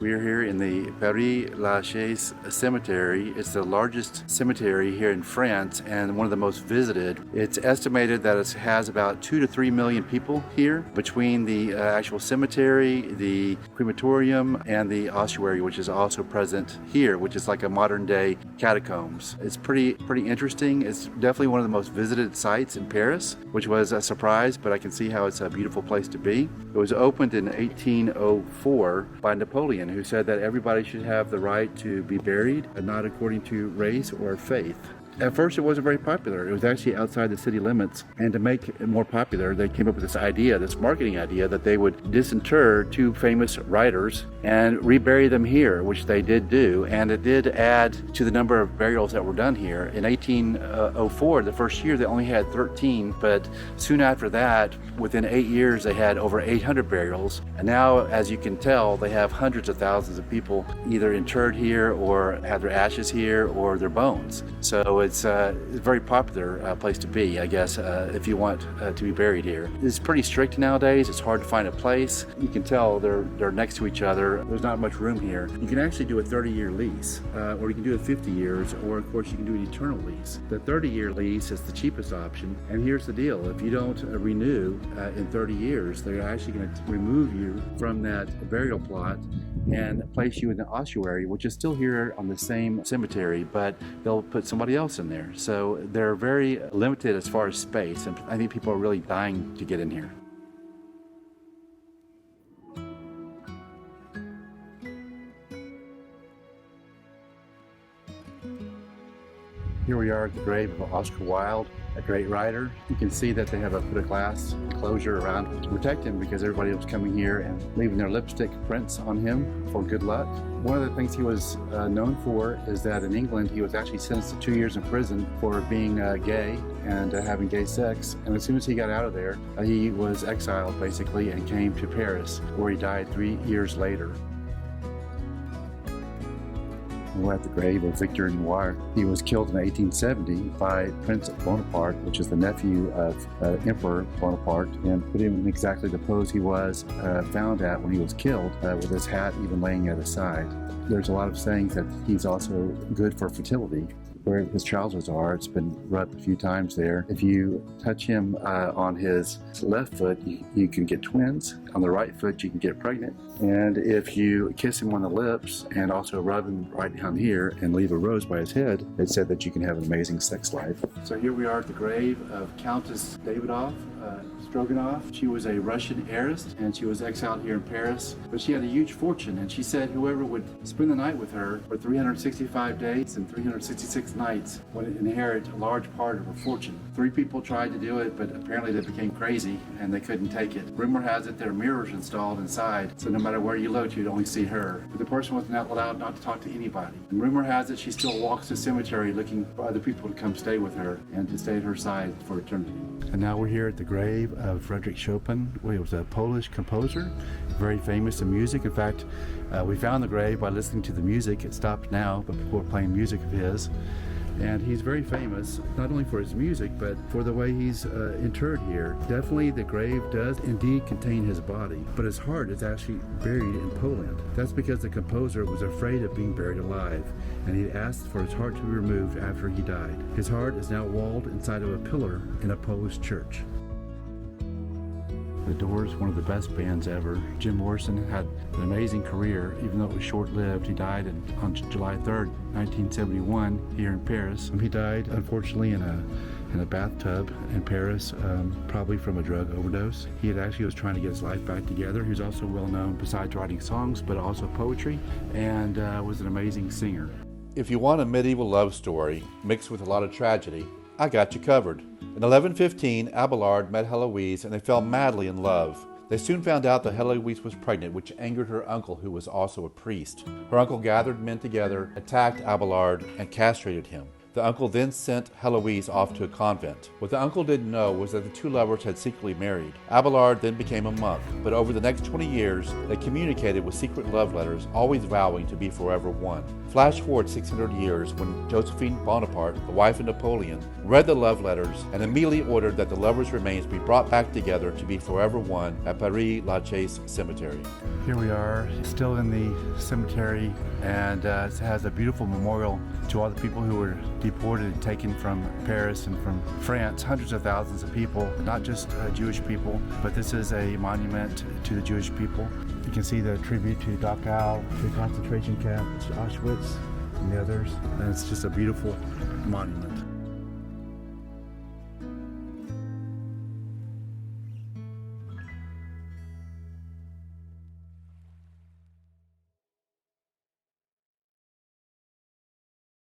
We are here in the Pere Lachaise Cemetery. It's the largest cemetery here in France and one of the most visited. It's estimated that it has about 2 to 3 million people here between the actual cemetery, the crematorium, and the ossuary, which is also present here, which is like a modern day catacombs. It's pretty interesting. It's definitely one of the most visited sites in Paris, which was a surprise, but I can see how it's a beautiful place to be. It was opened in 1804 by Napoleon, who said that everybody should have the right to be buried, and not according to race or faith. At first, it wasn't very popular. It was actually outside the city limits. And to make it more popular, they came up with this idea, this marketing idea, that they would disinter two famous writers and rebury them here, which they did do. And it did add to the number of burials that were done here. In 1804, the first year, they only had 13. But soon after that, within 8 years, they had over 800 burials. And now, as you can tell, they have hundreds of thousands of people either interred here or have their ashes here or their bones. So it's a very popular place to be, I guess, if you want to be buried here. It's pretty strict nowadays. It's hard to find a place. You can tell they're next to each other. There's not much room here. You can actually do a 30-year lease, or you can do it 50 years, or of course you can do an eternal lease. The 30-year lease is the cheapest option, and here's the deal. If you don't renew in 30 years, they're actually going to remove you from that burial plot and place you in the ossuary, which is still here on the same cemetery, but they'll put somebody else in there. So they're very limited as far as space, and I think people are really dying to get in here. Here we are at the grave of Oscar Wilde, a great writer. You can see that they have put a glass enclosure around to protect him because everybody was coming here and leaving their lipstick prints on him for good luck. One of the things he was known for is that in England he was actually sentenced to 2 years in prison for being gay and having gay sex. And as soon as he got out of there, he was exiled basically and came to Paris, where he died 3 years later. We're at the grave of Victor Noir. He was killed in 1870 by Prince Bonaparte, which is the nephew of Emperor Bonaparte, and put him in exactly the pose he was found at when he was killed, with his hat even laying at his side. There's a lot of sayings that he's also good for fertility. Where his trousers are, it's been rubbed a few times there. If you touch him on his left foot, you can get twins. On the right foot, you can get pregnant. And if you kiss him on the lips and also rub him right down here and leave a rose by his head, it said that you can have an amazing sex life. So here we are at the grave of Countess Davidoff, Stroganoff. She was a Russian heiress and she was exiled here in Paris, but she had a huge fortune, and she said whoever would spend the night with her for 365 days and 366 nights would inherit a large part of her fortune. 3 people tried to do it, but apparently they became crazy and they couldn't take it. Rumor has it there are mirrors installed inside, so no matter where you looked, you'd only see her. But the person was not allowed not to talk to anybody. And rumor has it she still walks the cemetery looking for other people to come stay with her and to stay at her side for eternity. And now we're here at the grave of Frédéric Chopin. He was a Polish composer, very famous in music. In fact, we found the grave by listening to the music. It stopped now, but people were playing music of his. And he's very famous, not only for his music, but for the way he's interred here. Definitely the grave does indeed contain his body, but his heart is actually buried in Poland. That's because the composer was afraid of being buried alive, and he asked for his heart to be removed after he died. His heart is now walled inside of a pillar in a Polish church. The Doors, one of the best bands ever. Jim Morrison had an amazing career, even though it was short-lived. He died on July 3rd, 1971, here in Paris. He died, unfortunately, in a bathtub in Paris, probably from a drug overdose. He was trying to get his life back together. He was also well known, besides writing songs, but also poetry, and was an amazing singer. If you want a medieval love story mixed with a lot of tragedy, I got you covered. In 1115, Abelard met Heloise and they fell madly in love. They soon found out that Heloise was pregnant, which angered her uncle, who was also a priest. Her uncle gathered men together, attacked Abelard, and castrated him. The uncle then sent Heloise off to a convent. What the uncle didn't know was that the two lovers had secretly married. Abelard then became a monk, but over the next 20 years, they communicated with secret love letters, always vowing to be forever one. Flash forward 600 years when Josephine Bonaparte, the wife of Napoleon, read the love letters and immediately ordered that the lovers' remains be brought back together to be forever one at Pere Lachaise Cemetery. Here we are, still in the cemetery, and it has a beautiful memorial to all the people who were deported and taken from Paris and from France. Hundreds of thousands of people, not just Jewish people, but this is a monument to the Jewish people. You can see the tribute to Dachau, the concentration camp, Auschwitz, and the others, and it's just a beautiful monument.